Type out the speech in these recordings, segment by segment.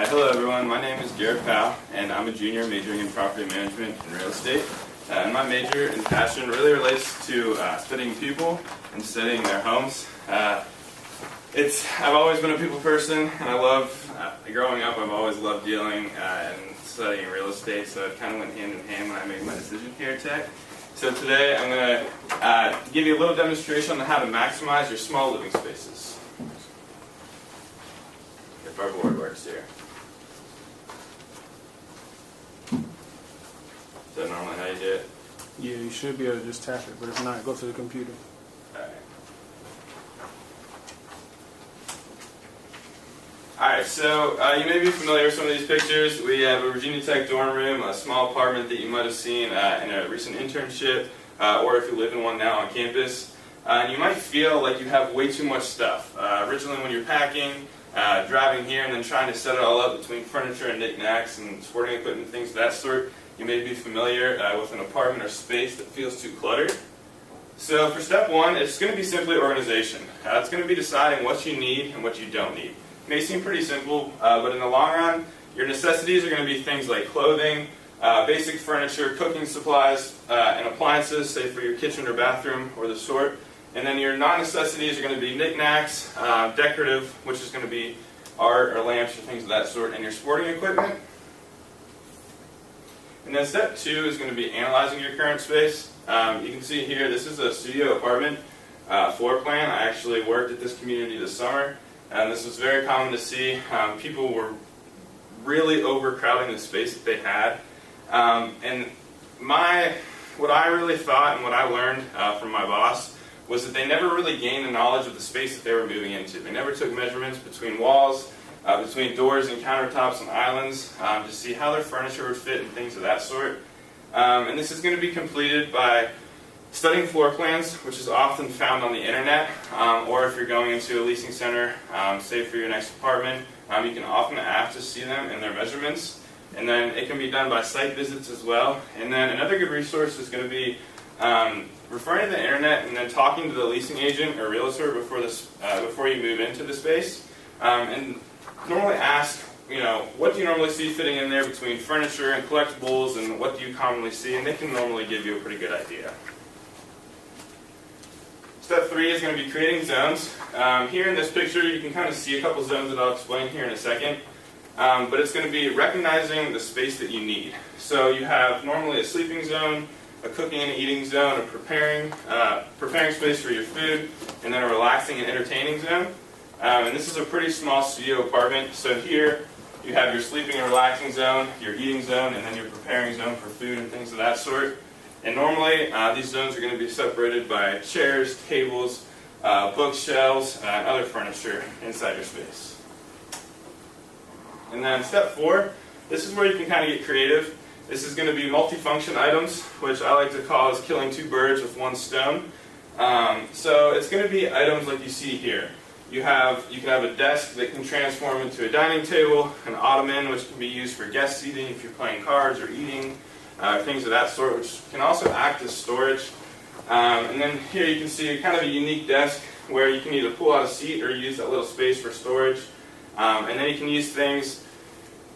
Hello everyone, my name is Garrett and I'm a junior majoring in property management and real estate. And my major and passion really relates to studying people and studying their homes. I've always been a people person, and I love, growing up I've always loved dealing and studying real estate, so it kind of went hand in hand when I made my decision here at Tech. So today I'm going to give you a little demonstration on how to maximize your small living spaces. If our board works here. Is that normally how you do it? Yeah, you should be able to just tap it, but if not, go to the computer. Alright, so you may be familiar with some of these pictures. We have a Virginia Tech dorm room, a small apartment that you might have seen in a recent internship, or if you live in one now on campus. And you might feel like you have way too much stuff. Originally when you're packing, driving here, and then trying to set it all up between furniture and knickknacks and sporting equipment, things of that sort, you may be familiar with an apartment or space that feels too cluttered. So for step one, it's going to be simply organization. It's going to be deciding what you need and what you don't need. It may seem pretty simple, but in the long run, your necessities are going to be things like clothing, basic furniture, cooking supplies, and appliances, say for your kitchen or bathroom or the sort. And then your non-necessities are going to be knickknacks, decorative, which is going to be art or lamps or things of that sort, and your sporting equipment. And then step two is going to be analyzing your current space. You can see here, this is a studio apartment floor plan. I actually worked at this community this summer, and this was very common to see. People were really overcrowding the space that they had. And what I really thought and what I learned from my boss was that they never really gained the knowledge of the space that they were moving into. They never took measurements between walls, between doors and countertops and islands to see how their furniture would fit and things of that sort. And this is going to be completed by studying floor plans, which is often found on the internet, or if you're going into a leasing center, say for your next apartment, you can often ask to see them and their measurements. And then it can be done by site visits as well. And then another good resource is going to be referring to the internet and then talking to the leasing agent or realtor before you move into the space. And normally ask, what do you normally see fitting in there between furniture and collectibles, and what do you commonly see, and they can normally give you a pretty good idea. Step three is going to be creating zones. Here in this picture you can kind of see a couple zones that I'll explain here in a second. But it's going to be recognizing the space that you need. So you have normally a sleeping zone, a cooking and eating zone, a preparing space for your food, and then a relaxing and entertaining zone. And this is a pretty small studio apartment. So here you have your sleeping and relaxing zone, your eating zone, and then your preparing zone for food and things of that sort. And normally these zones are going to be separated by chairs, tables, bookshelves, and other furniture inside your space. And then step four, this is where you can kind of get creative. This is going to be multifunction items, which I like to call as killing two birds with one stone. So it's going to be items like you see here. You can have a desk that can transform into a dining table, an ottoman which can be used for guest seating if you're playing cards or eating, things of that sort, which can also act as storage. And then here you can see kind of a unique desk where you can either pull out a seat or use that little space for storage. And then you can use things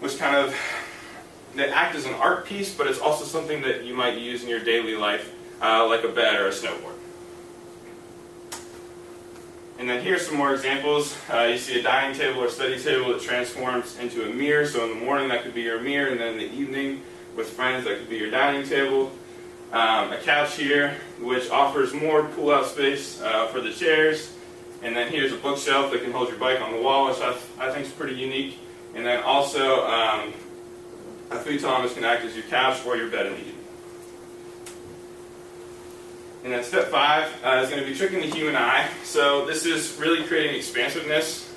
which that act as an art piece, but it's also something that you might use in your daily life, like a bed or a snowboard. And then here's some more examples. You see a dining table or study table that transforms into a mirror. So in the morning that could be your mirror, and then in the evening with friends that could be your dining table. A couch here which offers more pull-out space for the chairs. And then here's a bookshelf that can hold your bike on the wall, which I think is pretty unique. And then also a futon which can act as your couch or your bed in the evening. And then step five is going to be tricking the human eye. So this is really creating expansiveness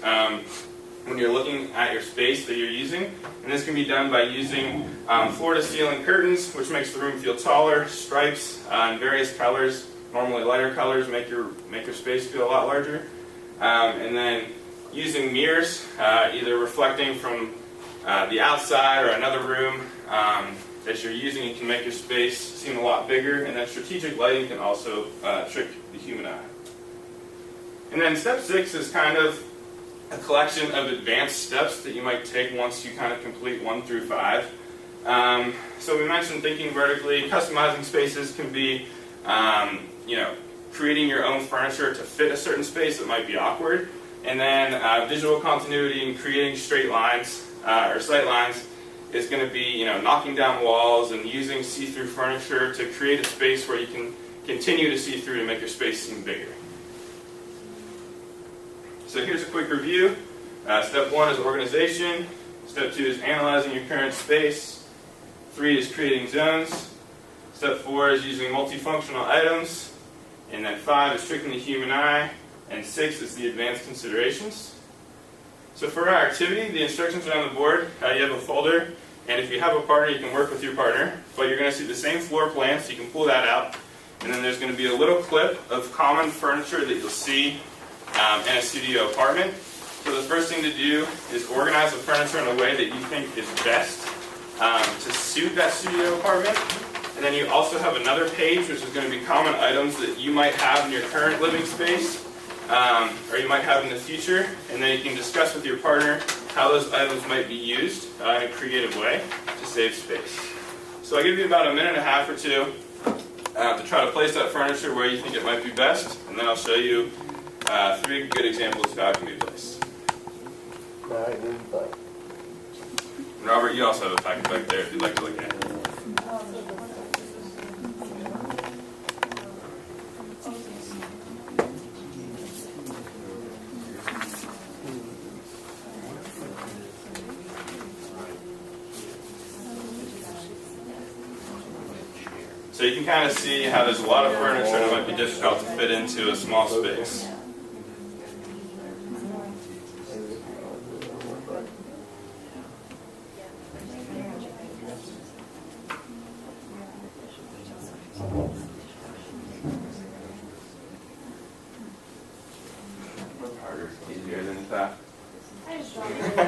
when you're looking at your space that you're using. And this can be done by using floor-to-ceiling curtains, which makes the room feel taller, stripes in various colors, normally lighter colors, make your space feel a lot larger. And then using mirrors, either reflecting from the outside or another room that you're using, it can make your space seem a lot bigger, and then strategic lighting can also trick the human eye. And then step six is kind of a collection of advanced steps that you might take once you kind of complete 1 through 5. So we mentioned thinking vertically. Customizing spaces can be, creating your own furniture to fit a certain space that might be awkward. And then visual continuity and creating straight lines or sight lines is going to be, knocking down walls and using see-through furniture to create a space where you can continue to see through to make your space seem bigger. So here's a quick review. Step 1 is organization. Step 2 is analyzing your current space. 3 is creating zones. Step 4 is using multifunctional items. And then 5 is tricking the human eye. And 6 is the advanced considerations. So for our activity, the instructions are on the board. You have a folder. And if you have a partner, you can work with your partner. But you're going to see the same floor plan, so you can pull that out. And then there's going to be a little clip of common furniture that you'll see in a studio apartment. So the first thing to do is organize the furniture in a way that you think is best to suit that studio apartment. And then you also have another page which is going to be common items that you might have in your current living space or you might have in the future. And then you can discuss with your partner how those items might be used in a creative way to save space. So I'll give you about a minute and a half or two to try to place that furniture where you think it might be best. And then I'll show you 3 good examples of how it can be placed. Robert, you also have a packet back there if you'd like to look at it. So you can kind of see how there's a lot of furniture that might be difficult to fit into a small space. Easier than you thought. I just don't really know.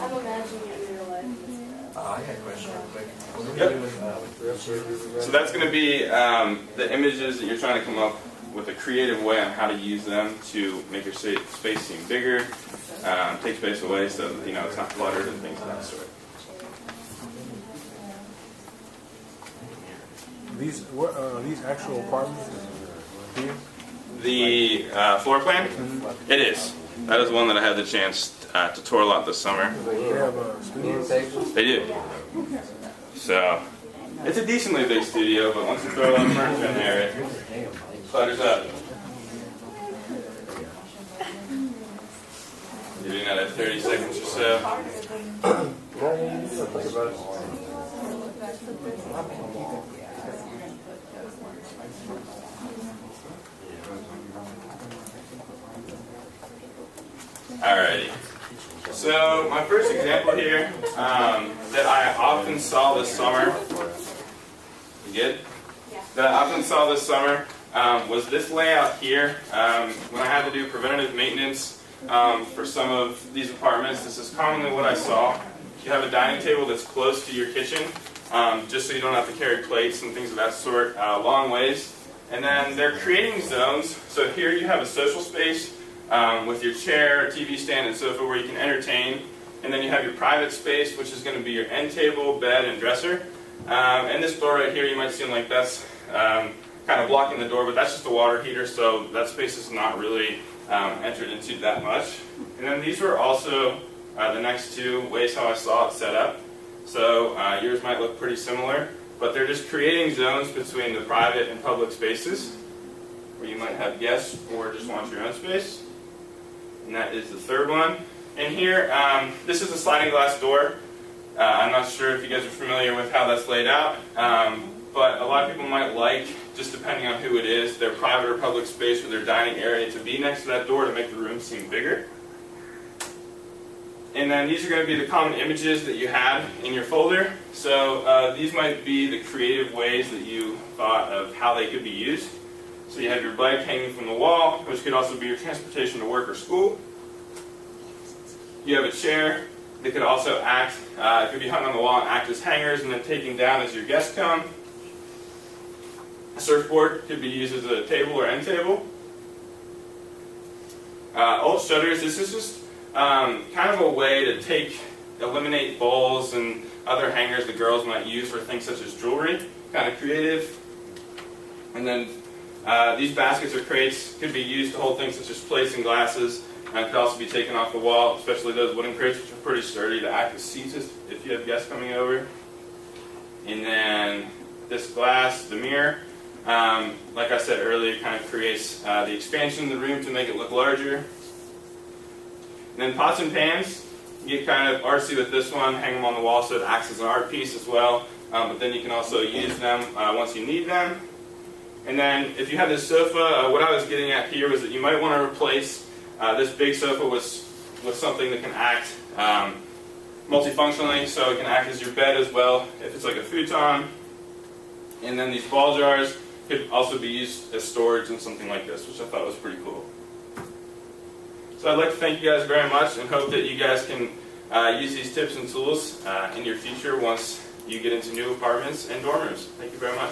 I'm imagining it in real life. I got a question real quick. What are we Yep. doing with So that's going to be the images that you're trying to come up with a creative way on how to use them to make your space seem bigger, take space away so that, it's not cluttered and things of that sort. These actual apartments here? The floor plan? It is. That is one that I had the chance to tour a lot this summer. They have studios? They do. So, it's a decently big studio, but once you throw a lot of furniture in there, it clutters up. Give you another 30 seconds or so. Alrighty. So my first example here that I often saw this summer. You good? Yeah. That I often saw this summer was this layout here. When I had to do preventative maintenance for some of these apartments, this is commonly what I saw. You have a dining table that's close to your kitchen, just so you don't have to carry plates and things of that sort long ways. And then they're creating zones. So here you have a social space with your chair, TV stand, and sofa where you can entertain. And then you have your private space, which is going to be your end table, bed, and dresser. And this door right here, you might seem like that's kind of blocking the door, but that's just a water heater, so that space is not really entered into that much. And then these were also the next 2 ways how I saw it set up. So yours might look pretty similar, but they're just creating zones between the private and public spaces where you might have guests or just want your own space. And that is the third one. And here, this is a sliding glass door. I'm not sure if you guys are familiar with how that's laid out, but a lot of people might like, just depending on who it is, their private or public space or their dining area to be next to that door to make the room seem bigger. And then these are going to be the common images that you had in your folder. So these might be the creative ways that you thought of how they could be used. So you have your bike hanging from the wall, which could also be your transportation to work or school. You have a chair that could also act, it could be hung on the wall and act as hangers and then taken down as your guests come. A surfboard could be used as a table or end table. Old shutters, this is just kind of a way to eliminate bowls and other hangers the girls might use for things such as jewelry. Kind of creative. And then these baskets or crates could be used to hold things such as plates and glasses, and could also be taken off the wall, especially those wooden crates, which are pretty sturdy, to act as seats if you have guests coming over. And then this glass, the mirror, like I said earlier, kind of creates the expansion of the room to make it look larger. And then pots and pans, you get kind of artsy with this one, hang them on the wall so it acts as an art piece as well, but then you can also use them once you need them. And then if you have this sofa, what I was getting at here was that you might want to replace this big sofa with something that can act multifunctionally, so it can act as your bed as well if it's like a futon. And then these ball jars could also be used as storage in something like this, which I thought was pretty cool. So I'd like to thank you guys very much and hope that you guys can use these tips and tools in your future once you get into new apartments and dorm rooms. Thank you very much.